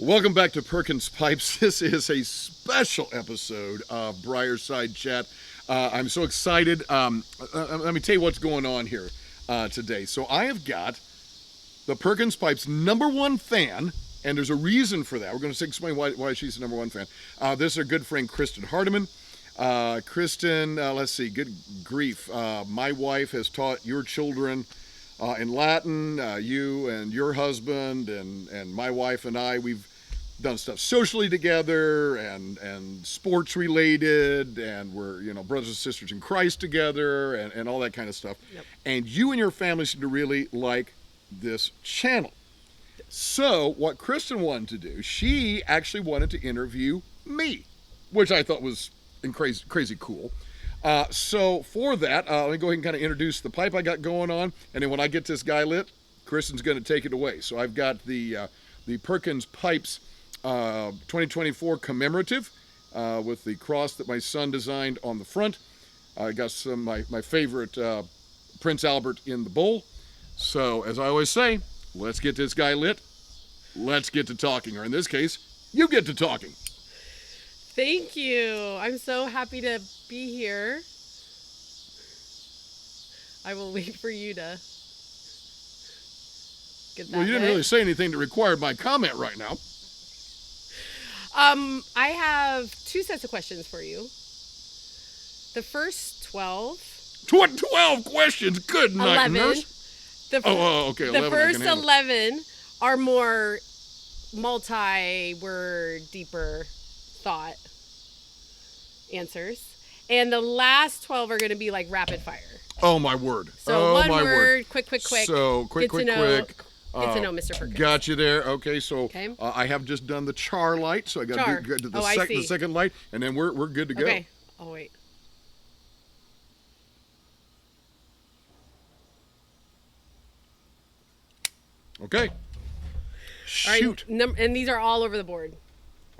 Welcome back to Perkins Pipes. This is a special episode of Briar-Side Chat. I'm so excited. Let me tell you what's going on here today. So I have got the Perkins Pipes #1 fan, and there's a reason for that. We're going to explain why she's the #1 fan. This is our good friend Kristin Hardymon. Kristin, let's see, good grief. My wife has taught your children in Latin. You and your husband and my wife and I, we've done stuff socially together and sports related, and we're brothers and sisters in Christ together and all that kind of stuff. Yep. And you and your family seem to really like this channel. So what Kristin wanted to do, she actually wanted to interview me, which I thought was crazy cool. So for that, let me go ahead and kind of introduce the pipe I got going on, and then when I get this guy lit, Kristin's going to take it away. So I've got the Perkins Pipes 2024 commemorative with the cross that my son designed on the front. I got some my favorite Prince Albert in the bowl. So as I always say, let's get this guy lit. Let's get to talking, or in this case, you get to talking. Thank you. I'm so happy to be here. I will wait for you to get that. Well, you didn't really say anything that required my comment right now. I have 2 sets of questions for you. The first 12. 12 questions? Good night, 11. nurse. Okay, 11. The first 11 are more multi-word, deeper thought answers. And the last 12 are going to be like rapid fire. Oh, my word. So one my word, quick. So, quick. Get to know Mr. Perkins. Got you there. Okay, so I have just done the char light, so I got to do the second light, and then we're good to go. Okay. Oh, wait. Okay. Shoot. All right, and these are all over the board.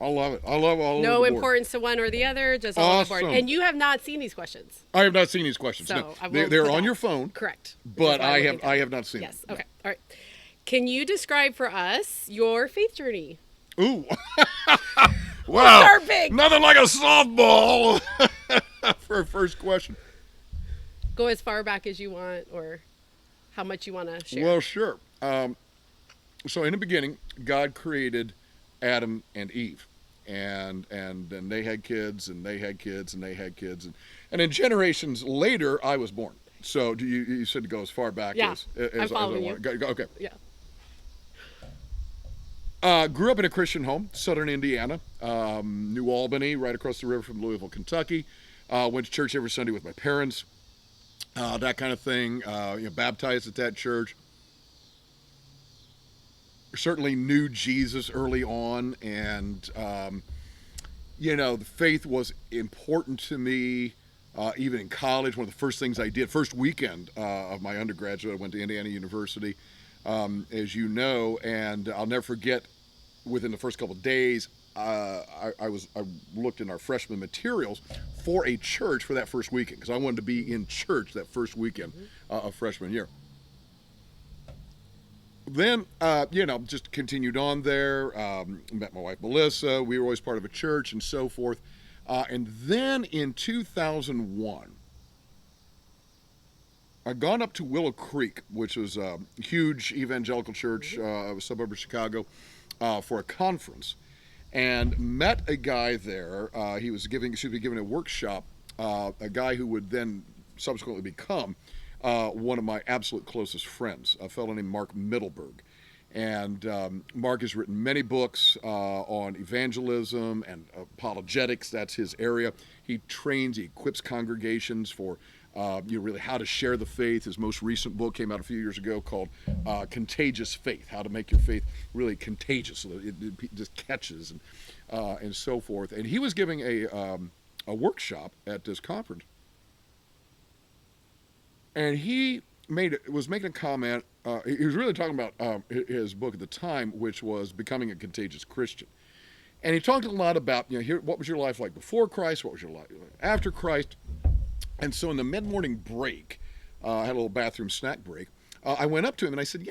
I love it. I love all over the No board. importance to one or the other, just all over the board. And you have not seen these questions. I have not seen these questions. So no, they're on your phone. Correct. But I have not seen them. Yes. Okay. All right. Can you describe for us your faith journey? Ooh. Wow. Start big. Nothing like a softball for a first question. Go as far back as you want, or how much you want to share. Well, sure. So in the beginning, God created Adam and Eve, and then they had kids, and they had kids, and they had kids, and then generations later, I was born. So you said to go as far back as I'm following I want. Okay. Yeah. Grew up in a Christian home, southern Indiana, New Albany, right across the river from Louisville, Kentucky. Went to church every Sunday with my parents, that kind of thing. Baptized at that church. Certainly knew Jesus early on, and the faith was important to me. Even in college, one of the first things I did, first weekend of my undergraduate, I went to Indiana University, as you know, and I'll never forget, within the first couple of days, I looked in our freshman materials for a church for that first weekend, because I wanted to be in church that first weekend of freshman year. Then, just continued on there, met my wife Melissa, we were always part of a church and so forth. And then in 2001, I'd gone up to Willow Creek, which was a huge evangelical church, a suburb of Chicago, for a conference, and met a guy there. He was giving a workshop, a guy who would then subsequently become one of my absolute closest friends, a fellow named Mark Middleburg. And Mark has written many books on evangelism and apologetics. That's his area. He equips congregations for really how to share the faith. His most recent book came out a few years ago called Contagious Faith, how to make your faith really contagious so that it just catches and so forth. And he was giving a workshop at this conference. And he was making a comment. He was really talking about his book at the time, which was Becoming a Contagious Christian. And he talked a lot about, what was your life like before Christ? What was your life after Christ? And so in the mid-morning break, I had a little bathroom snack break. I went up to him and I said,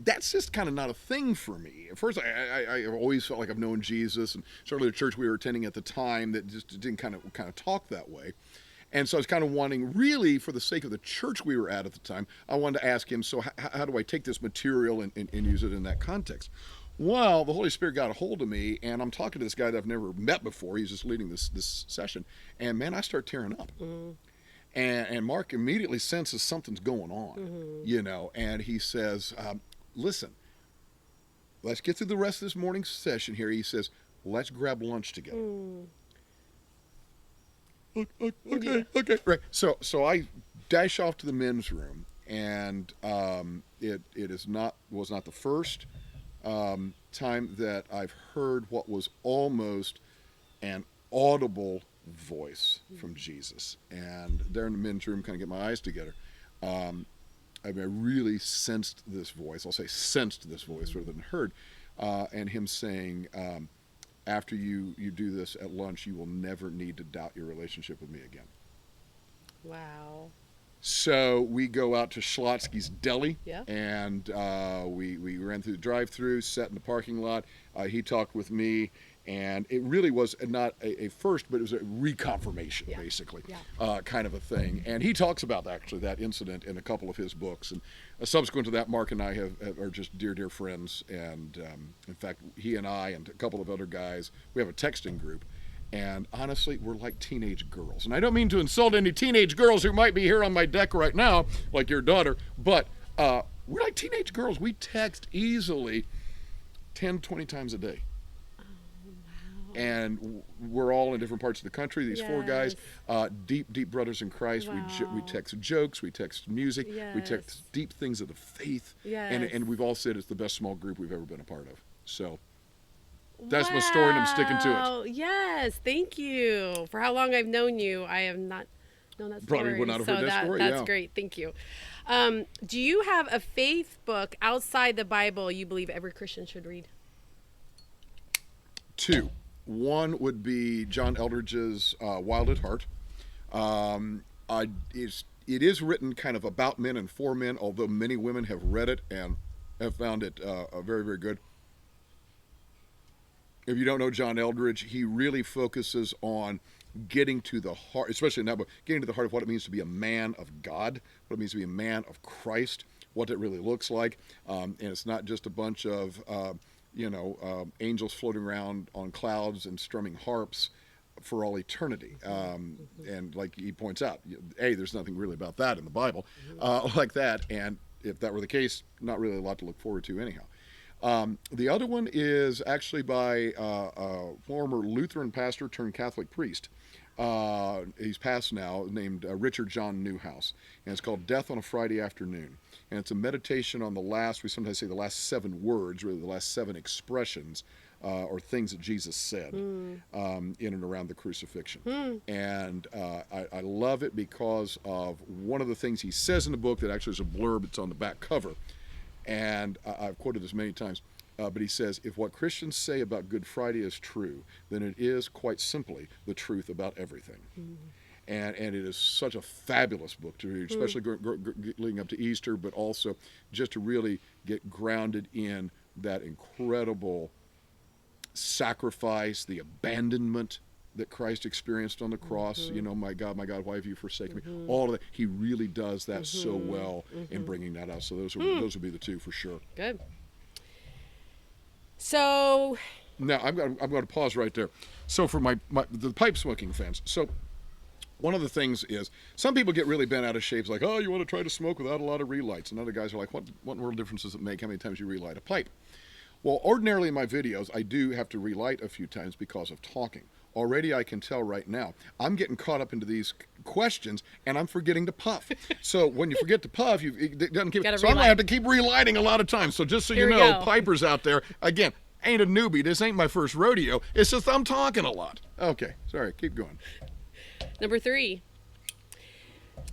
that's just kind of not a thing for me. At first, I always felt like I've known Jesus, and certainly the church we were attending at the time that just didn't kind of talk that way. And so I was kind of wanting, really, for the sake of the church we were at the time, I wanted to ask him, so how do I take this material and use it in that context? Well, the Holy Spirit got a hold of me, and I'm talking to this guy that I've never met before. He's just leading this session. And, man, I start tearing up. Mm-hmm. And Mark immediately senses something's going on, mm-hmm. And he says, listen, let's get through the rest of this morning's session here. He says, let's grab lunch together. Mm. Okay, right. So I dash off to the men's room, and it was not the first time that I've heard what was almost an audible voice from Jesus. And there in the men's room, kind of get my eyes together. I really sensed this voice. I'll say sensed this voice rather than heard, and him saying, after you do this at lunch, you will never need to doubt your relationship with me again. Wow. So we go out to Schlotsky's Deli, yeah. And we ran through the drive-thru, sat in the parking lot. He talked with me, and it really was not a first, but it was a reconfirmation, yeah. Basically, yeah. Kind of a thing. And he talks about actually that incident in a couple of his books. And subsequent to that, Mark and I are just dear friends. And in fact, he and I and a couple of other guys, we have a texting group. And honestly, we're like teenage girls. And I don't mean to insult any teenage girls who might be here on my deck right now, like your daughter, but we're like teenage girls. We text easily 10, 20 times a day. Oh, wow. And we're all in different parts of the country, these yes. four guys, deep brothers in Christ. Wow. We text jokes, we text music, yes. we text deep things of the faith. Yes. And we've all said it's the best small group we've ever been a part of. So that's my story, and I'm sticking to it. Yes, thank you. For how long I've known you, I have not known that story. Probably would not have heard that story, That's great, thank you. Do you have a faith book outside the Bible you believe every Christian should read? 2. One would be John Eldredge's Wild at Heart. It is written kind of about men and for men, although many women have read it and have found it very, very good. If you don't know John Eldredge, he really focuses on getting to the heart, especially in that book, getting to the heart of what it means to be a man of God, what it means to be a man of Christ, what it really looks like. And it's not just a bunch of, angels floating around on clouds and strumming harps for all eternity. And like he points out, there's nothing really about that in the Bible like that. And if that were the case, not really a lot to look forward to anyhow. The other one is actually by a former Lutheran pastor turned Catholic priest. He's passed now, named Richard John Newhouse. And it's called Death on a Friday Afternoon. And it's a meditation on we sometimes say the last 7 words, really the last 7 expressions or things that Jesus said in and around the crucifixion. And I love it because of one of the things he says in the book that actually is a blurb. It's on the back cover. And I've quoted this many times, but he says, if what Christians say about Good Friday is true, then it is quite simply the truth about everything. And it is such a fabulous book to read, especially leading up to Easter, but also just to really get grounded in that incredible sacrifice, the abandonment that Christ experienced on the cross. My God, why have you forsaken me? All of that. He really does that so well in bringing that out. So those would be the 2 for sure. Good. So now I'm going to pause right there. So for the pipe smoking fans. So one of the things is some people get really bent out of shape, like, oh, you want to try to smoke without a lot of relights, and other guys are like, what in the world difference does it make how many times you relight a pipe? Well, ordinarily in my videos, I do have to relight a few times because of talking. Already I can tell right now, I'm getting caught up into these questions and I'm forgetting to puff. So when you forget to puff, it doesn't keep. So I'm going to have to keep relighting a lot of times. So just so you know, pipers out there, again, ain't a newbie. This ain't my first rodeo. It's just I'm talking a lot. Okay, sorry, keep going. Number 3.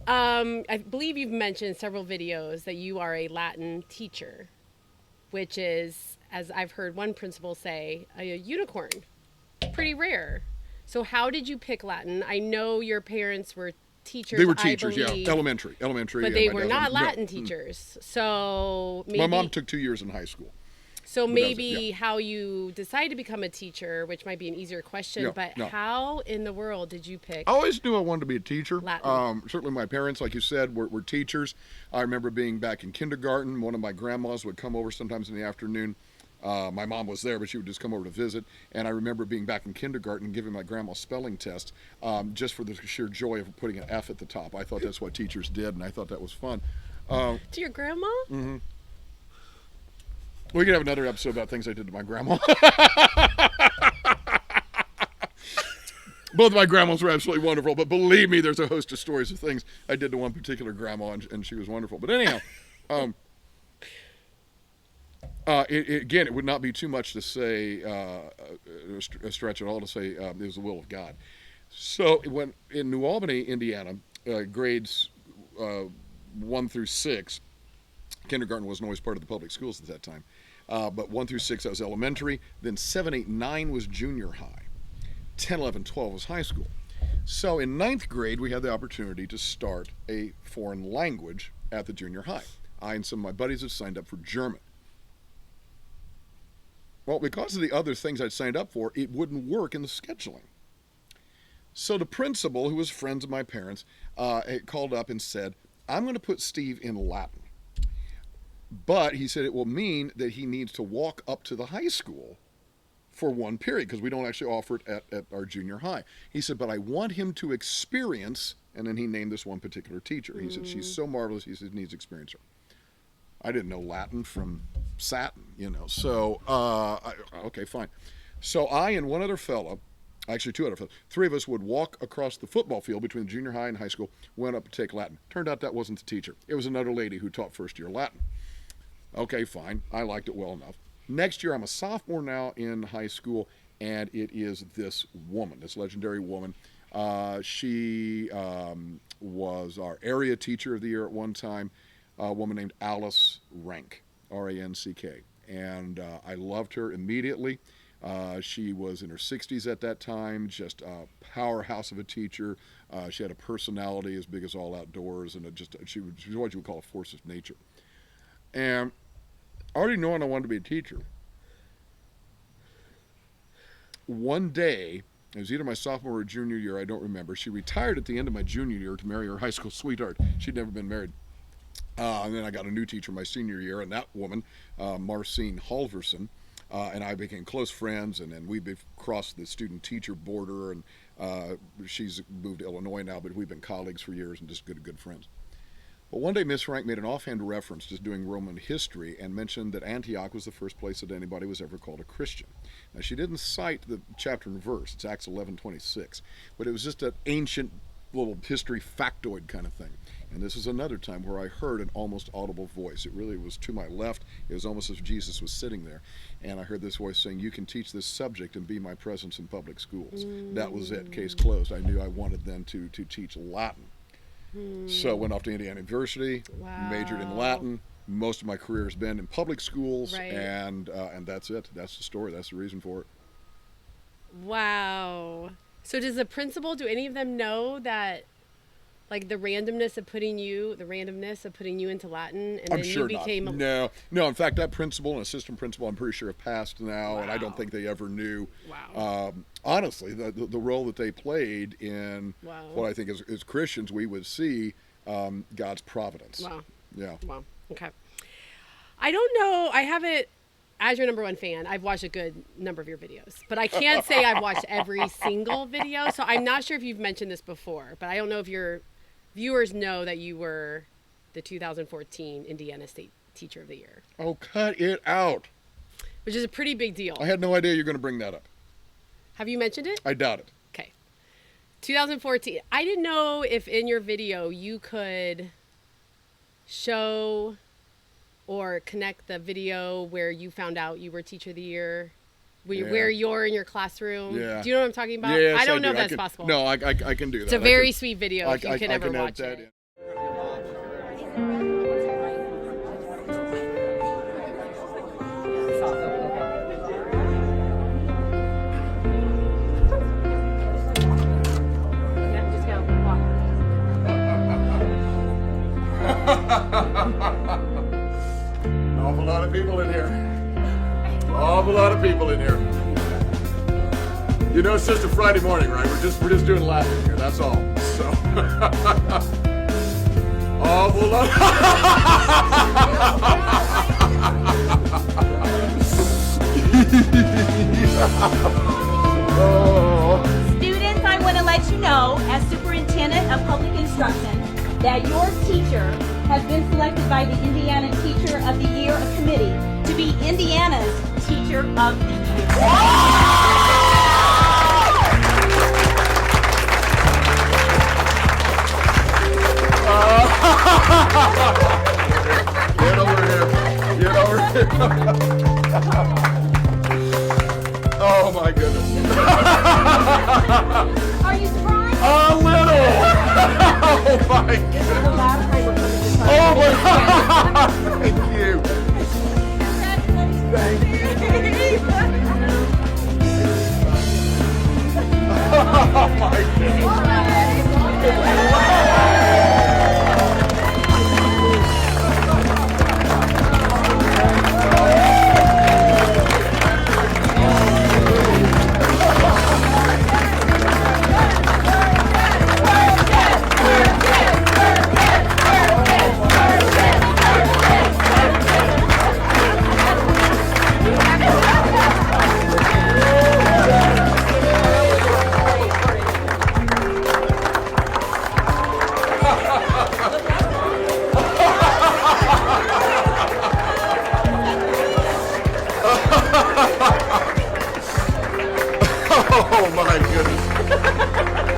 I believe you've mentioned several videos that you are a Latin teacher, which is, as I've heard one principal say, a unicorn. Pretty rare. So how did you pick Latin? I know your parents were teachers. They were teachers, I believe, yeah, elementary. But they were not Latin teachers. So maybe, my mom took 2 years in high school. So maybe how you decide to become a teacher, which might be an easier question, but how in the world did you pick? I always knew I wanted to be a teacher. Latin. Certainly my parents, like you said, were teachers. I remember being back in kindergarten. One of my grandmas would come over sometimes in the afternoon. My mom was there, but she would just come over to visit. And I remember being back in kindergarten giving my grandma spelling test just for the sheer joy of putting an F at the top. I thought that's what teachers did, and I thought that was fun. To your grandma? Mm-hmm. We could have another episode about things I did to my grandma. Both of my grandmas were absolutely wonderful, but believe me, there's a host of stories of things I did to one particular grandma, and she was wonderful. But anyhow, again, it would not be too much to say, a stretch at all to say it was the will of God. So when in New Albany, Indiana, grades 1 through 6, kindergarten wasn't always part of the public schools at that time. But 1 through 6, that was elementary. Then 7, 8, 9 was junior high. 10, 11, 12 was high school. So in 9th grade, we had the opportunity to start a foreign language at the junior high. I and some of my buddies had signed up for German. Well, because of the other things I'd signed up for, it wouldn't work in the scheduling. So the principal, who was friends of my parents, called up and said, I'm going to put Steve in Latin. But he said it will mean that he needs to walk up to the high school for one period because we don't actually offer it at our junior high. He said, but I want him to experience, and then he named this one particular teacher. He said, she's so marvelous, he said, needs to experience her. I didn't know Latin from Satin, So, okay, fine. So I and one other fellow, actually 2 other fellows, 3 of us would walk across the football field between junior high and high school, went up to take Latin. Turned out that wasn't the teacher. It was another lady who taught first-year Latin. Okay, fine. I liked it well enough. Next year, I'm a sophomore now in high school, and it is this woman, this legendary woman. She was our area teacher of the year at one time, a woman named Alice Rank, R-A-N-C-K. And I loved her immediately. She was in her 60s at that time, just a powerhouse of a teacher. She had a personality as big as all outdoors, and she was what you would call a force of nature. And already knowing I wanted to be a teacher, one day, it was either my sophomore or junior year, I don't remember, she retired at the end of my junior year to marry her high school sweetheart. She'd never been married. And then I got a new teacher my senior year, and that woman, Marcine Halverson, and I became close friends, and then we crossed the student-teacher border, and she's moved to Illinois now, but we've been colleagues for years and just good friends. But one day Miss Rank made an offhand reference to doing Roman history and mentioned that Antioch was the first place that anybody was ever called a Christian. Now, she didn't cite the chapter and verse, it's Acts 11:26, but it was just an ancient little history factoid kind of thing. And this is another time where I heard an almost audible voice. It really was to my left. It was almost as if Jesus was sitting there. And I heard this voice saying, you can teach this subject and be my presence in public schools. That was it, case closed. I knew I wanted then to teach Latin. So went off to Indiana University, majored in Latin. Most of my career has been in public schools, and that's it. That's the story. That's the reason for it. Wow. So does the principal, do any of them know that, like, the randomness of putting you into Latin, and I'm then sure you became not. No. In fact, that principal and assistant principal, I'm pretty sure, have passed now, and I don't think they ever knew. Wow. Honestly, the role that they played in what I think as Christians we would see God's providence. Wow. Yeah. Wow. Okay. I don't know. I haven't. As your number one fan, I've watched a good number of your videos, but I can't say I've watched every single video. So I'm not sure if you've mentioned this before, but I don't know if your viewers know that you were the 2014 Indiana State Teacher of the Year. Oh, cut it out. Which is a pretty big deal. I had no idea you were going to bring that up. Have you mentioned it? I doubt it. Okay. 2014. I didn't know if in your video you could show or connect the video where you found out you were Teacher of the Year, where you're in your classroom. Yeah. Do you know what I'm talking about? Yes, I don't know if that's possible. No, I can do that. It's a very sweet video if you can ever watch it. An awful lot of people in here. Awful lot of people in here. You know, it's just a Friday morning, right? We're just doing laughing here. That's all. So, awful lot. Students, I want to let you know, as Superintendent of Public Instruction, that your teacher has been selected by the Indiana Teacher of the Year Committee to be Indiana's Teacher of the Year. Get over here. Get over here. Oh my goodness. Are you surprised? A little. Oh my goodness. The last time we're coming to Oh my God. Thank you. Thank you. Oh my Oh my goodness.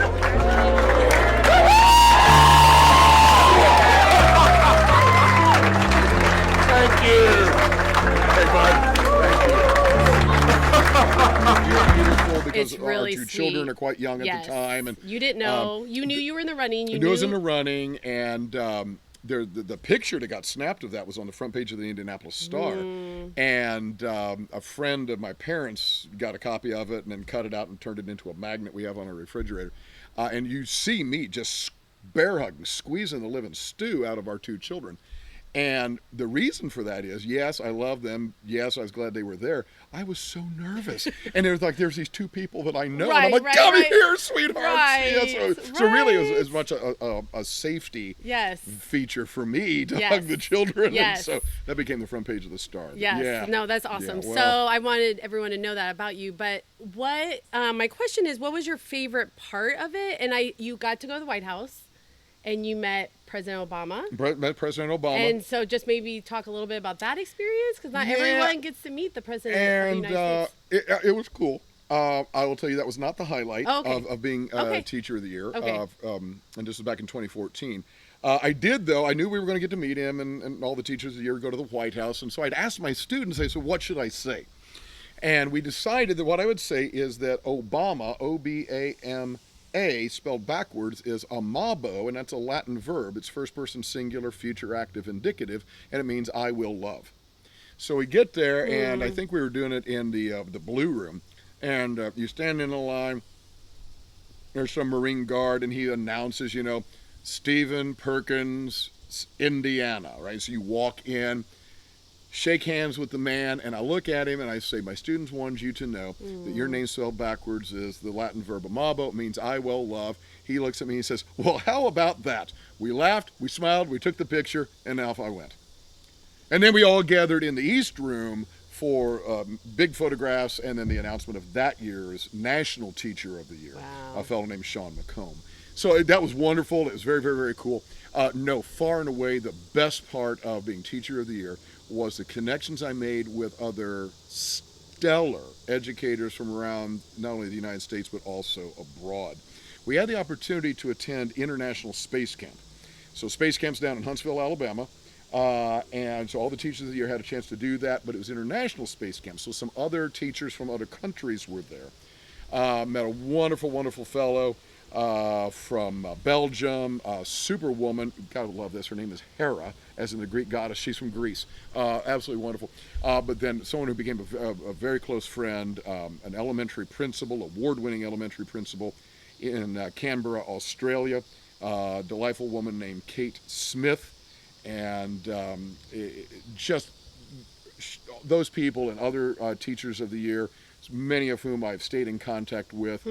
Thank you. Hey, bud. Thank you. You're beautiful because It's really our two sweet. children are quite young at Yes. the time. And You didn't know. You knew you were in the running. You I knew knew I was in the running, and the picture that got snapped of that was on the front page of the Indianapolis Star. And a friend of my parents got a copy of it and then cut it out and turned it into a magnet we have on our refrigerator. And you see me just bear hugging, squeezing the living stew out of our two children. And the reason for that is, yes, I love them. Yes, I was glad they were there. I was so nervous. And it was like, there's these two people that I know. and I'm Right, like, come right. here, sweethearts. Right, Yeah, so really, it was right. as much a safety Yes. feature for me to Yes. hug the children. Yes. And so that became the front page of the Star. Yes. Yeah. No, that's awesome. Yeah, well, So I wanted everyone to know that about you. But what? My question is, what was your favorite part of it? And you got to go to the White House, and you met President Obama. met President Obama. And so just maybe talk a little bit about that experience, because not Yeah. everyone gets to meet the President of the And United States. it was cool. I will tell you that was not the highlight Oh, okay. of being Okay. Teacher of the Year. Okay. And this was back in 2014. I did, though. I knew we were going to get to meet him, and all the Teachers of the Year would go to the White House. And so I'd asked my students, I said, what should I say? And we decided that what I would say is that Obama, O-B-A-M-A, spelled backwards, is amabo, and that's a Latin verb. It's first person singular, future active indicative, and it means I will love. So we get there, and I think we were doing it in the Blue Room. And you stand in a line, there's some Marine Guard, and he announces, Stephen Perkins, Indiana, right? So you walk in, shake hands with the man, and I look at him and I say, my students wanted you to know that your name spelled backwards is the Latin verb amabo. It means I will love. He looks at me and he says, well, how about that? We laughed, we smiled, we took the picture, and off I went. And then we all gathered in the East Room for big photographs and then the announcement of that year's National Teacher of the Year, Wow. a fellow named Sean McComb. So that was wonderful. It was very, very, very cool. No, far and away the best part of being Teacher of the Year was the connections I made with other stellar educators from around not only the United States but also abroad. We had the opportunity to attend International Space Camp. So Space Camp's down in Huntsville, Alabama. And so all the Teachers of the Year had a chance to do that, but it was International Space Camp. So some other teachers from other countries were there. Met a wonderful, wonderful fellow from Belgium, superwoman. Gotta love this. Her name is Hera, as in the Greek goddess. She's from Greece. Absolutely wonderful. But then someone who became a very close friend, an elementary principal, award-winning elementary principal in Canberra, Australia. Delightful woman named Kate Smith. and just those people and other teachers of the year, many of whom I've stayed in contact with.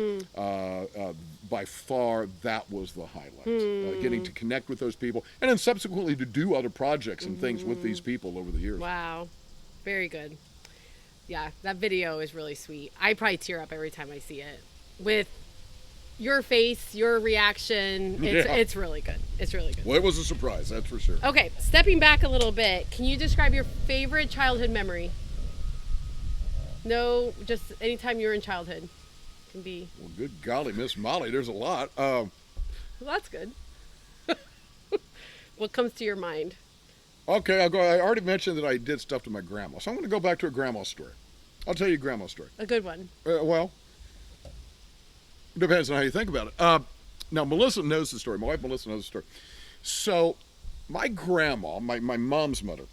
By far, that was the highlight. Getting to connect with those people, and then subsequently to do other projects and things with these people over the years. Wow. Very good. Yeah, that video is really sweet. I probably tear up every time I see it. With your face, your reaction, it's really good. It's really good. Well, it was a surprise, that's for sure. Okay, stepping back a little bit, can you describe your favorite childhood memory? No, just anytime you were in childhood. Can be. Well, good golly, Miss Molly, there's a lot. Well, that's good. What comes to your mind? Okay, I'll go. I already mentioned that I did stuff to my grandma, so I'm going to go back to a grandma story. I'll tell you a grandma story. A good one. Well, depends on how you think about it. Now, Melissa knows the story. My wife, Melissa, knows the story. So, my grandma, my mom's mother,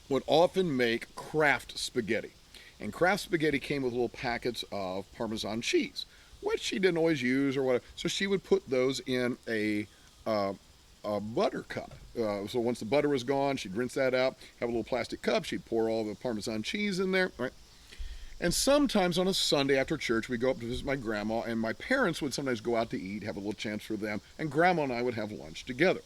would often make Kraft spaghetti. And Kraft spaghetti came with little packets of Parmesan cheese, which she didn't always use or whatever. So she would put those in a butter cup. So once the butter was gone, she'd rinse that out, have a little plastic cup. She'd pour all the Parmesan cheese in there, right? And sometimes on a Sunday after church, we'd go up to visit my grandma, and my parents would sometimes go out to eat, have a little chance for them, and Grandma and I would have lunch together.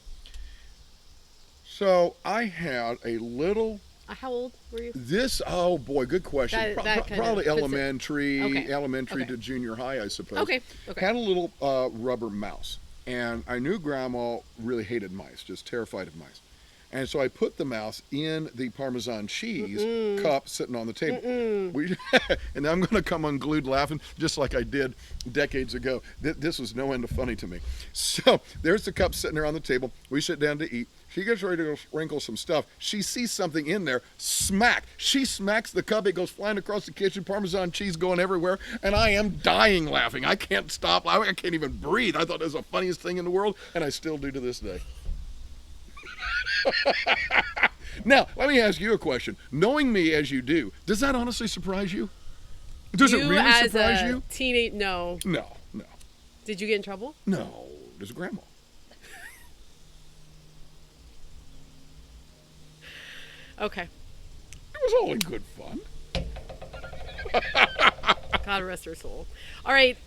So I had a little... How old were you? Oh boy, good question. Probably elementary Okay. to junior high, I suppose. Okay. Had a little rubber mouse, and I knew Grandma really hated mice, just terrified of mice. And so I put the mouse in the Parmesan cheese cup sitting on the table. And I'm going to come unglued laughing just like I did decades ago. This was no end of funny to me. So there's the cup sitting there on the table. We sit down to eat. She gets ready to go sprinkle some stuff. She sees something in there. Smack. She smacks the cup. It goes flying across the kitchen. Parmesan cheese going everywhere. And I am dying laughing. I can't stop. I can't even breathe. I thought it was the funniest thing in the world. And I still do to this day. Now, let me ask you a question. Knowing me as you do, does that honestly surprise you? Does it really surprise you? No. No. Did you get in trouble? No. There's a grandma. Okay. It was all in good fun. God rest her soul. All right.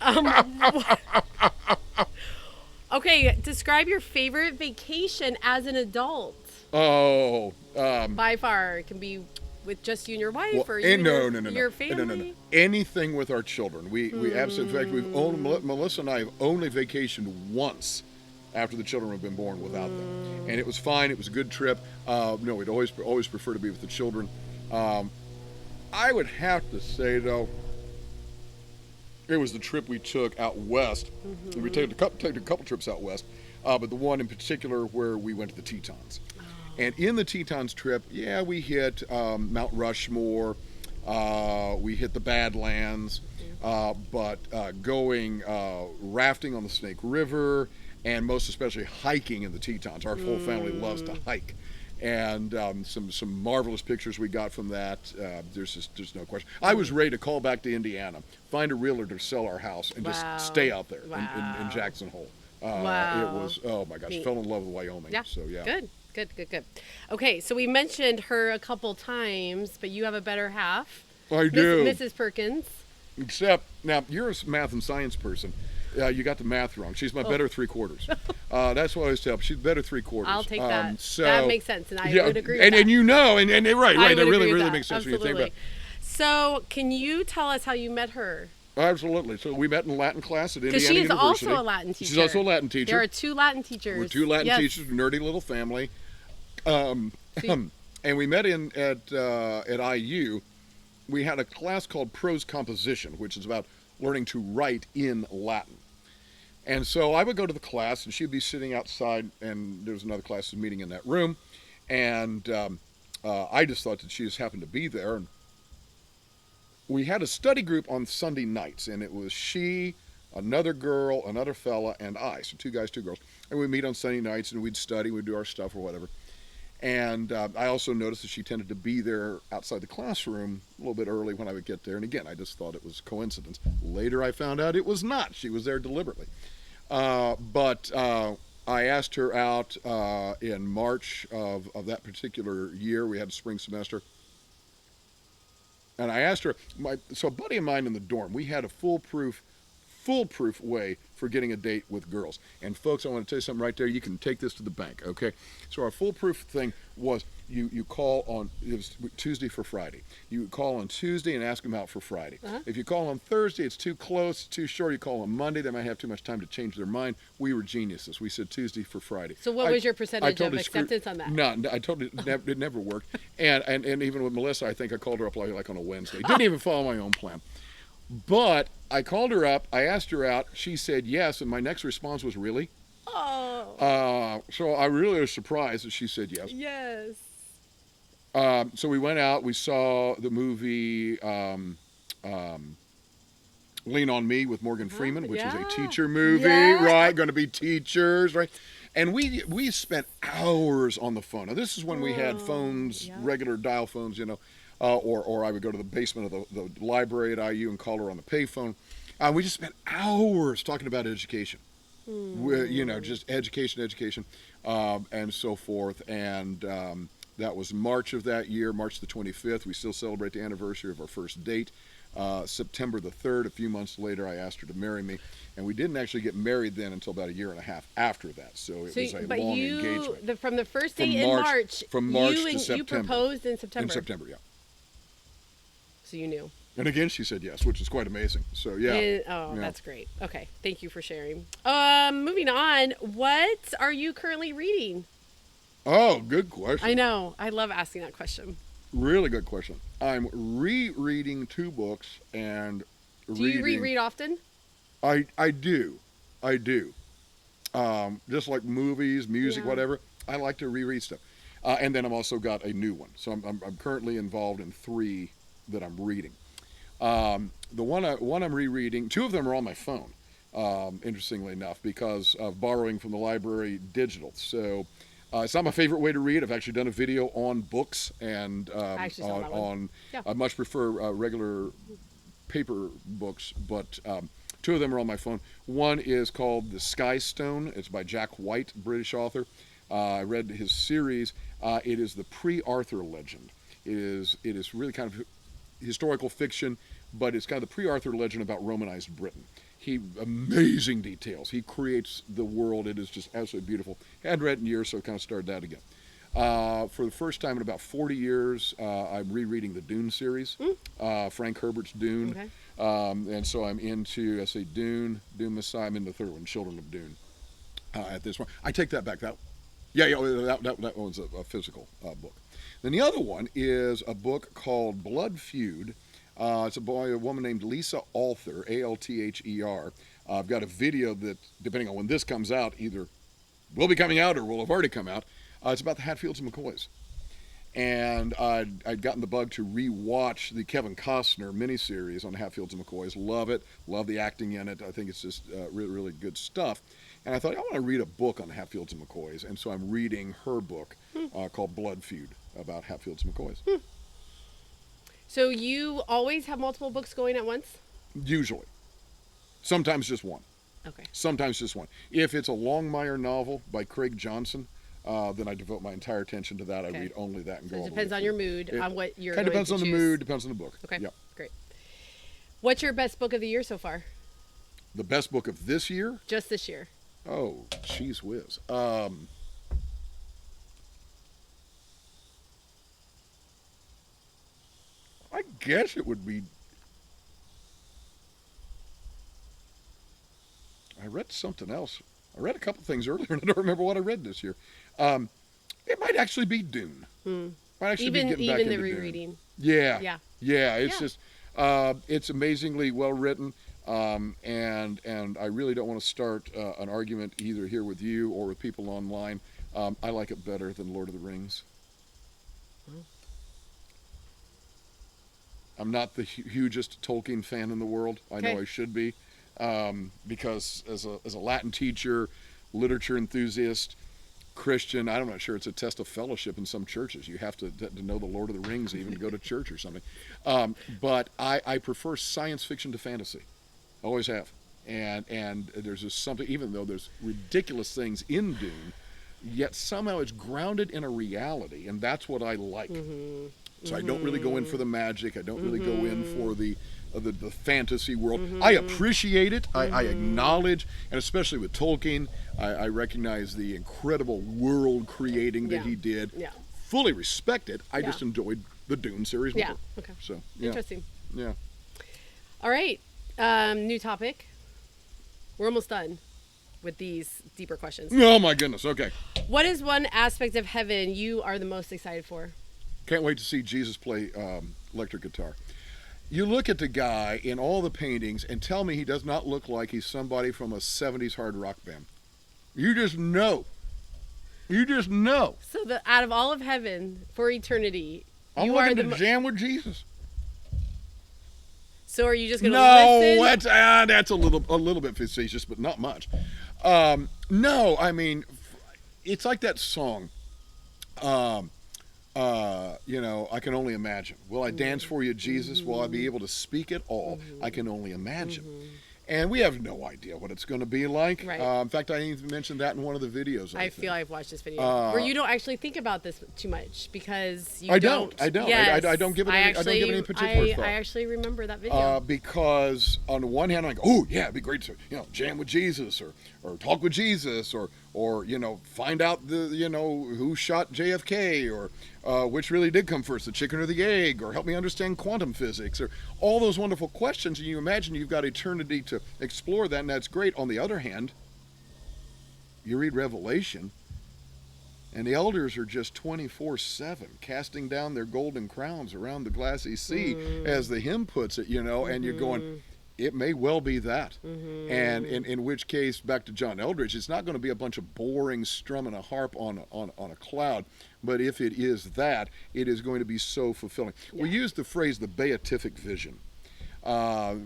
Okay, describe your favorite vacation as an adult. By far, it can be with just you and your wife, or you and your family. No. Anything with our children. We absolutely. In fact, Melissa and I have only vacationed once after the children have been born without them, and it was fine. It was a good trip. No, we'd always prefer to be with the children. I would have to say though, it was the trip we took out west. We took a couple trips out west, but the one in particular where we went to the Tetons. And in the Tetons trip, we hit Mount Rushmore, we hit the Badlands, but going rafting on the Snake River, and most especially hiking in the Tetons. Our whole family loves to hike. And some marvelous pictures we got from that. There's no question. I was ready to call back to Indiana, find a realtor to sell our house, and just stay out there in Jackson Hole. It was, oh my gosh, fell in love with Wyoming. Yeah. So yeah. Good. Okay, so we mentioned her a couple times, but you have a better half. I do. Mrs. Perkins. Except, now, you're a math and science person. You got the math wrong. She's my better three-quarters. That's what I always tell her. She's better three-quarters. I'll take that. So, that makes sense, and I would agree with that. And you know, and right. That really makes sense Absolutely. when you think about it. So, can you tell us how you met her? Absolutely. So we met in Latin class at Indiana University. Because she is also a Latin teacher. She's also a Latin teacher. There are two Latin teachers. We're two Latin teachers, nerdy little family. And we met at IU. We had a class called Prose Composition, which is about learning to write in Latin. And so I would go to the class, and she'd be sitting outside, and there was another class meeting in that room. And I just thought that she just happened to be there. And we had a study group on Sunday nights, and it was she, another girl, another fella, and I. So 2 guys, 2 girls. And we'd meet on Sunday nights, and we'd study, we'd do our stuff or whatever. And I also noticed that she tended to be there outside the classroom a little bit early when I would get there. And again, I just thought it was coincidence. Later, I found out it was not. She was there deliberately. But I asked her out in March of that particular year. We had a spring semester. And I asked her, so a buddy of mine in the dorm, we had a foolproof way for getting a date with girls. And folks, I want to tell you something right there. You can take this to the bank, okay? So our foolproof thing was you call on, it was Tuesday for Friday. You call on Tuesday and ask them out for Friday. If you call on Thursday, it's too close, too short. You call on Monday, they might have too much time to change their mind. We were geniuses. We said Tuesday for Friday. So what was your percentage of acceptance on that? No, I told you it never worked. And even with Melissa, I think I called her up like on a Wednesday. Didn't even follow my own plan. But I called her up, I asked her out, she said yes, and my next response was, really? Oh. So I really was surprised that she said yes. Yes. So we went out, we saw the movie Lean on Me with Morgan Freeman, which is a teacher movie, right? Going to be teachers, right? And we spent hours on the phone. Now, this is when we had phones, regular dial phones, you know, or I would go to the basement of the library at IU and call her on the payphone. We just spent hours talking about education. You know, just education, and so forth. And that was March of that year, March the 25th. We still celebrate the anniversary of our first date. September the 3rd, a few months later, I asked her to marry me. And we didn't actually get married then until about a year and a half after that. So it was a long engagement. From the first date in March, from March to September. You proposed in September. In September, yeah. So you knew. And again, she said yes, which is quite amazing. So yeah. That's great. Okay, thank you for sharing. Moving on, what are you currently reading? Oh, good question. I know. I love asking that question. Really good question. I'm rereading 2 books and Do you reread often? I do. Just like movies, music, whatever. I like to reread stuff. And then I've also got a new one. So I'm currently involved in 3 that I'm reading. The one I'm rereading, 2 of them are on my phone, interestingly enough, because of borrowing from the library digital. So it's not my favorite way to read. I've actually done a video on books, and I much prefer regular paper books, but 2 of them are on my phone. One is called The Sky Stone. It's by Jack White, British author. I read his series. It is the pre-Arthur legend. It is really kind of historical fiction, but it's kind of the pre-Arthur legend about Romanized Britain. Amazing details. He creates the world. It is just absolutely beautiful. Hadn't read in years, so I kind of started that again. For the first time in about 40 years, I'm rereading the Dune series, Frank Herbert's Dune. Okay. And so I'm into, Dune Messiah. I'm in the 3rd one, Children of Dune, at this point. I take that back. That one's a physical book. Then the other one is a book called Blood Feud. It's a woman named Lisa Alther, Alther. I've got a video that, depending on when this comes out, either will be coming out or will have already come out. It's about the Hatfields and McCoys. And I'd gotten the bug to re-watch the Kevin Costner miniseries on Hatfields and McCoys. Love it. Love the acting in it. I think it's just really, really good stuff. And I thought, I want to read a book on Hatfields and McCoys. And so I'm reading her book called Blood Feud about Hatfields and McCoys. So you always have multiple books going at once? Usually. Sometimes just one. Okay. Sometimes just one. If it's a Longmire novel by Craig Johnson, then I devote my entire attention to that. I read only that and go all the way through. It depends on your mood, on what you're going to choose. Depends on the mood, depends on the book. Okay, yep. Great. What's your best book of the year so far? The best book of this year? Just this year. Oh, geez whiz. I guess it would be... I read something else. I read a couple things earlier, and I don't remember what I read this year. It might actually be Dune. Might actually be getting back into the rereading. Dune. Yeah. It's just it's amazingly well written, and I really don't want to start an argument either here with you or with people online. I like it better than Lord of the Rings. I'm not the hugest Tolkien fan in the world. I know I should be, because as a Latin teacher, literature enthusiast, Christian, I'm not sure it's a test of fellowship in some churches. You have to know the Lord of the Rings even to go to church or something. But I prefer science fiction to fantasy. Always have. and there's just something, even though there's ridiculous things in Dune, yet somehow it's grounded in a reality, and that's what I like. So I don't really go in for the magic. I don't really go in for the fantasy world. I appreciate it. I acknowledge, and especially with Tolkien, I recognize the incredible world creating that he did. Yeah. Fully respect it. I just enjoyed the Dune series more. Yeah. Okay. So Interesting. Yeah. All right. New topic. We're almost done with these deeper questions. Oh my goodness. Okay. What is one aspect of heaven you are the most excited for? Can't wait to see Jesus play electric guitar. You look at the guy in all the paintings and tell me he does not look like he's somebody from a 70s hard rock band. You just know. You just know. So out of all of heaven for eternity, I'm you are looking to jam with Jesus. So are you just going to listen? No, that's a little bit facetious, but not much. No, I mean, it's like that song. I can only imagine. Will I dance for you, Jesus? Will I be able to speak it all? I can only imagine. And we have no idea what it's going to be like. Right. In fact, I even mentioned that in one of the videos. I feel I've watched this video where you don't actually think about this too much because you don't. I don't. Yes. I don't give it any particular thought. I actually remember that video. Because on the one hand, I'm like, oh yeah, it'd be great to jam with Jesus or talk with Jesus or find out who shot JFK or which really did come first, the chicken or the egg, or help me understand quantum physics, or all those wonderful questions. And you imagine you've got eternity to explore that, and that's great. On the other hand, you read Revelation, and the elders are just 24/7 casting down their golden crowns around the glassy sea, as the hymn puts it, and you're going, it may well be that. And in which case, back to John Eldridge, it's not going to be a bunch of boring strumming a harp on a cloud. But if it is that, it is going to be so fulfilling. Yeah. We use the phrase the beatific vision,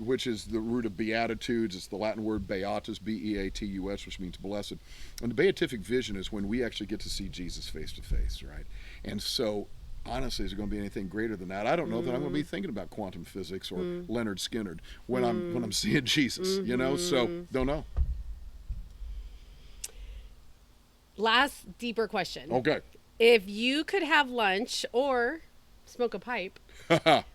which is the root of beatitudes. It's the Latin word beatus, B-E-A-T-U-S, which means blessed. And the beatific vision is when we actually get to see Jesus face to face, right? And so, honestly, is there going to be anything greater than that? I don't know that I'm going to be thinking about quantum physics or Leonard Skinner when I'm seeing Jesus, so don't know. Last deeper question. Okay. If you could have lunch or smoke a pipe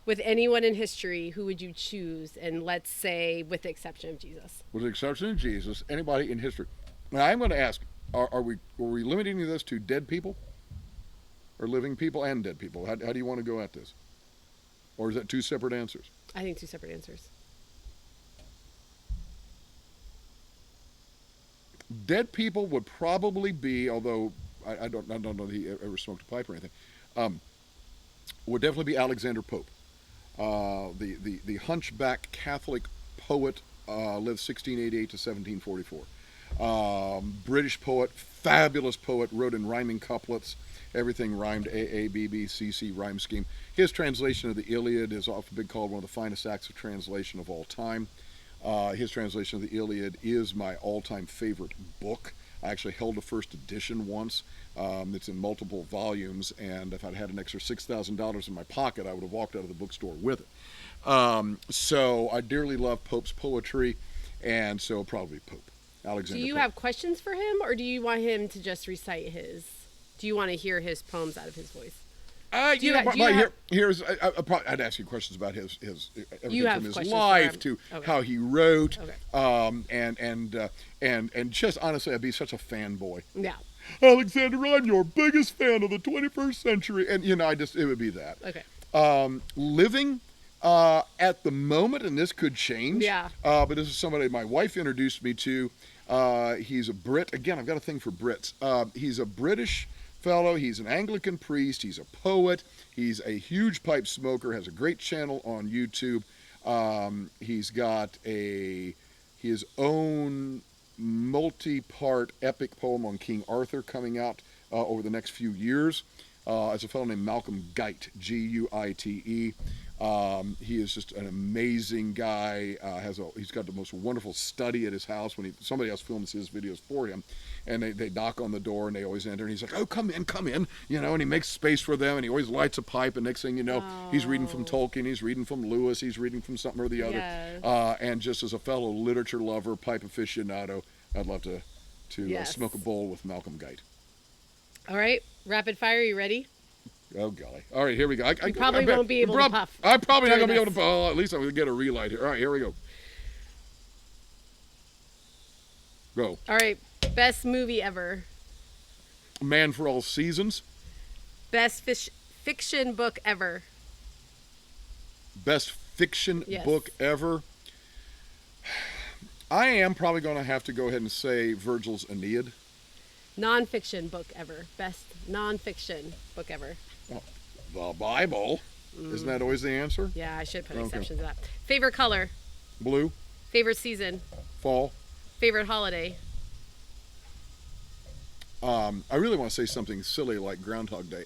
with anyone in history, who would you choose? And let's say with the exception of Jesus. With the exception of Jesus, anybody in history. Now I'm going to ask, are we limiting this to dead people? Or living people and dead people? How do you want to go at this? Or is that two separate answers? I think two separate answers. Dead people would probably be, although I don't know that he ever smoked a pipe or anything, would definitely be Alexander Pope. The hunchback Catholic poet, lived 1688 to 1744. British poet, fabulous poet, wrote in rhyming couplets. Everything rhymed, A, B, B, C, C, rhyme scheme. His translation of the Iliad is often been called one of the finest acts of translation of all time. His translation of the Iliad is my all-time favorite book. I actually held a first edition once. It's in multiple volumes, and if I'd had an extra $6,000 in my pocket, I would have walked out of the bookstore with it. So I dearly love Pope's poetry, and so probably Pope. Alexander Do you Pope. have questions for him, or do you want him to just recite his? Do you want to hear his poems out of his voice? I'd ask you questions about his everything from his life to how he wrote, and just honestly, I'd be such a fanboy. Yeah. Alexander, I'm your biggest fan of the 21st century, and it would be that. Okay. Living at the moment, and this could change. Yeah. But this is somebody my wife introduced me to. He's a Brit. Again, I've got a thing for Brits. He's a British fellow. He's an Anglican priest. He's a poet. He's a huge pipe smoker. Has a great channel on YouTube. He's got his own multi-part epic poem on King Arthur coming out over the next few years. It's a fellow named Malcolm Guite, G-U-I-T-E. He is just an amazing guy. He's got the most wonderful study at his house when somebody else films his videos for him. and they knock on the door, and they always enter, and he's like, oh, come in, you know, and he makes space for them, and he always lights a pipe, and next thing you know, he's reading from Tolkien, he's reading from Lewis, he's reading from something or the other. Yes. And just as a fellow literature lover, pipe aficionado, I'd love to Yes. smoke a bowl with Malcolm Gite. All right, rapid fire. You ready? Oh, golly. All right, here we go. You probably won't be able to puff. I'm probably not going to be able to this. puff. Oh, at least I'm going to get a relight here. All right, here we go. Go. All right, best movie ever. Man for All Seasons. Best fiction book ever. Best fiction Yes. book ever. I am probably going to have to go ahead and say Virgil's Aeneid. Non-fiction book ever. Best non-fiction book ever. The Bible. Isn't that always the answer? Yeah, I should put Okay. exceptions to that. Favorite color. Blue. Favorite season. Fall. Favorite holiday. I really want to say something silly like Groundhog Day.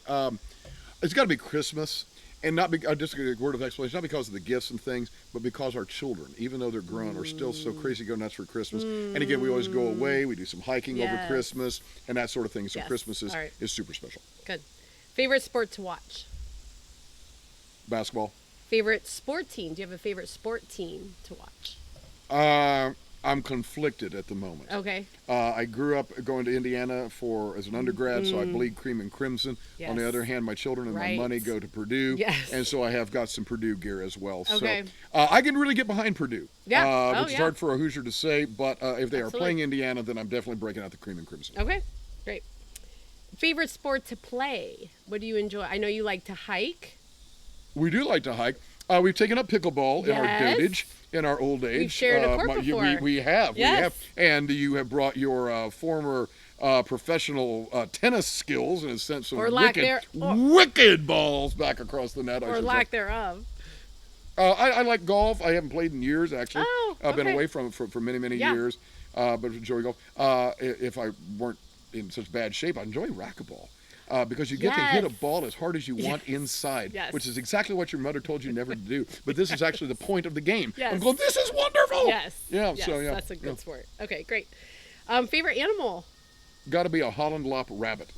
It's got to be Christmas, and not just a word of explanation, not because of the gifts and things, but because our children, even though they're grown, are still so crazy go nuts for Christmas. And again, we always go away, we do some hiking over Yes. Christmas and that sort of thing. So Yes. Christmas All right. is super special. Good. Favorite sport to watch. Basketball. Favorite sport team. Do you have a favorite sport team to watch? I'm conflicted at the moment. Okay. I grew up going to Indiana as an undergrad, so I bleed cream and crimson. Yes. On the other hand, my children and Right. my money go to Purdue, Yes. and so I have got some Purdue gear as well. Okay. So I can really get behind Purdue, Yeah. which is hard for a Hoosier to say, but if they are Absolutely. playing Indiana, then I'm definitely breaking out the cream and crimson. Okay. Great. Favorite sport to play. What do you enjoy? I know you like to hike. We do like to hike. We've taken up pickleball in our Yes. dotage, in our old age. We've shared a court before. We have. Yes. And you have brought your former professional tennis skills and sent some Or lack wicked balls back across the net. I Or should lack say. thereof. I like golf. I haven't played in years, actually. Oh, I've been okay. away from it for many, many Yeah. years, but enjoy golf. If I weren't in such bad shape, I enjoy racquetball. Because you get to hit a Yes. ball as hard as you want inside, Yes. which is exactly what your mother told you never to do. But this is actually the point of the game. Yes. I'm going, this is wonderful. Yes. Yeah, Yes, so yeah. that's a good sport. Okay, great. Favorite animal. Got to be a Holland Lop rabbit.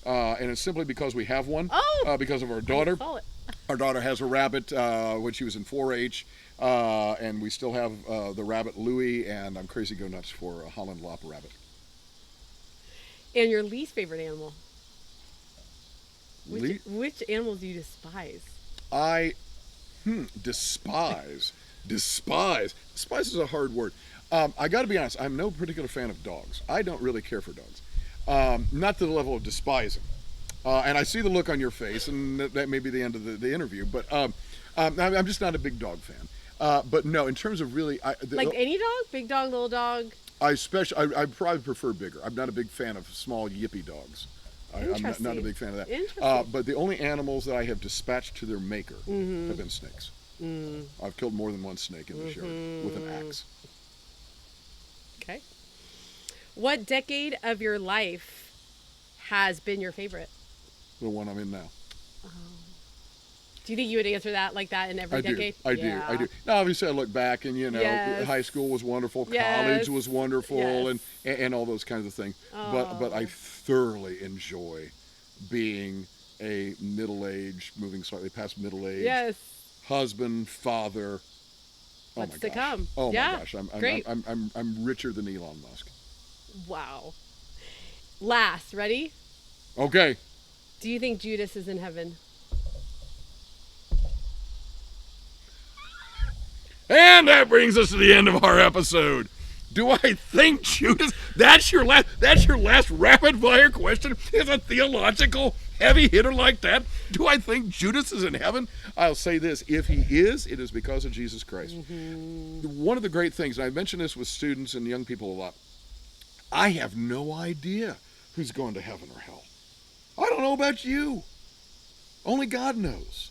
And it's simply because we have one. Oh! Because of our daughter. Saw it. Our daughter has a rabbit when she was in 4-H. And we still have the rabbit Louie, and I'm crazy go nuts for a Holland Lop rabbit. And your least favorite animal. Le- Which animals do you despise? I despise. Despise is a hard word. I got to be honest. I'm no particular fan of dogs. I don't really care for dogs. Not to the level of despising. And I see the look on your face, and that may be the end of the interview. But I'm just not a big dog fan. But no, in terms of really, Like any dog? Big dog, little dog? I probably prefer bigger. I'm not a big fan of small yippy dogs. I'm not a Interesting. big fan of that. Interesting. But the only animals that I have dispatched to their maker Mm-hmm. have been snakes. I've killed more than one snake in this yard with an axe. Okay. What decade of your life has been your favorite? The one I'm in now. Do you think you would answer that like that in every decade? I do. Now, obviously, I look back and, Yes. high school was wonderful, Yes. college was wonderful, Yes. and all those kinds of things. But I thoroughly enjoy being a middle-aged, moving slightly past middle-age, Yes. husband, father. What's my to gosh. come? Oh Yeah. my gosh, Great. I'm richer than Elon Musk. Wow. Last, ready? Okay. Do you think Judas is in heaven? And that brings us to the end of our episode. Do I think Judas? That's your last rapid fire question? Is a theological heavy hitter like that? Do I think Judas is in heaven? I'll say this: if he is, it is because of Jesus Christ. One of the great things, and I mention this with students and young people a lot, I have no idea who's going to heaven or hell. I don't know about you. Only God knows.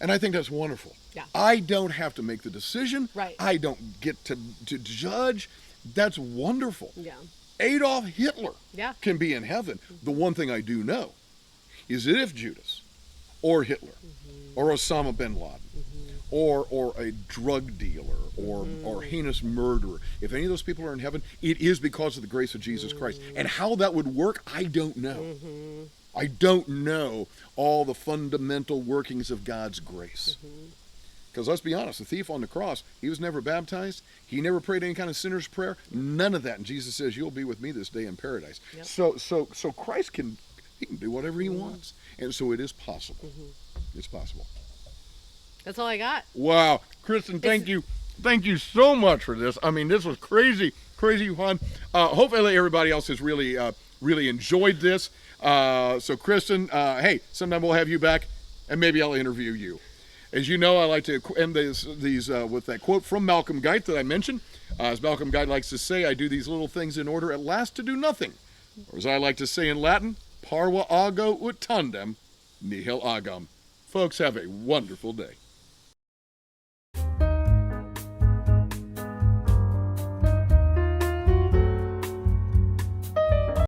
And I think that's wonderful. Yeah. I don't have to make the decision. Right. I don't get to judge. That's wonderful. Yeah. Adolf Hitler Yeah. can be in heaven. The one thing I do know is that if Judas or Hitler or Osama bin Laden or a drug dealer or heinous murderer, if any of those people are in heaven, it is because of the grace of Jesus Christ. And how that would work, I don't know. I don't know all the fundamental workings of God's grace. Because let's be honest, the thief on the cross, he was never baptized. He never prayed any kind of sinner's prayer. None of that. And Jesus says, you'll be with me this day in paradise. Yep. So Christ can do whatever he wants. And so it is possible. It's possible. That's all I got. Wow. Kristin, thank you. Thank you so much for this. I mean, this was crazy fun. Hopefully everybody else has really enjoyed this. So Kristin, hey, sometime we'll have you back and maybe I'll interview you. As you know, I like to end these with that quote from Malcolm Guite that I mentioned. As Malcolm Guite likes to say, I do these little things in order at last to do nothing. Or as I like to say in Latin, parva ago ut tandem nihil agam. Folks, have a wonderful day.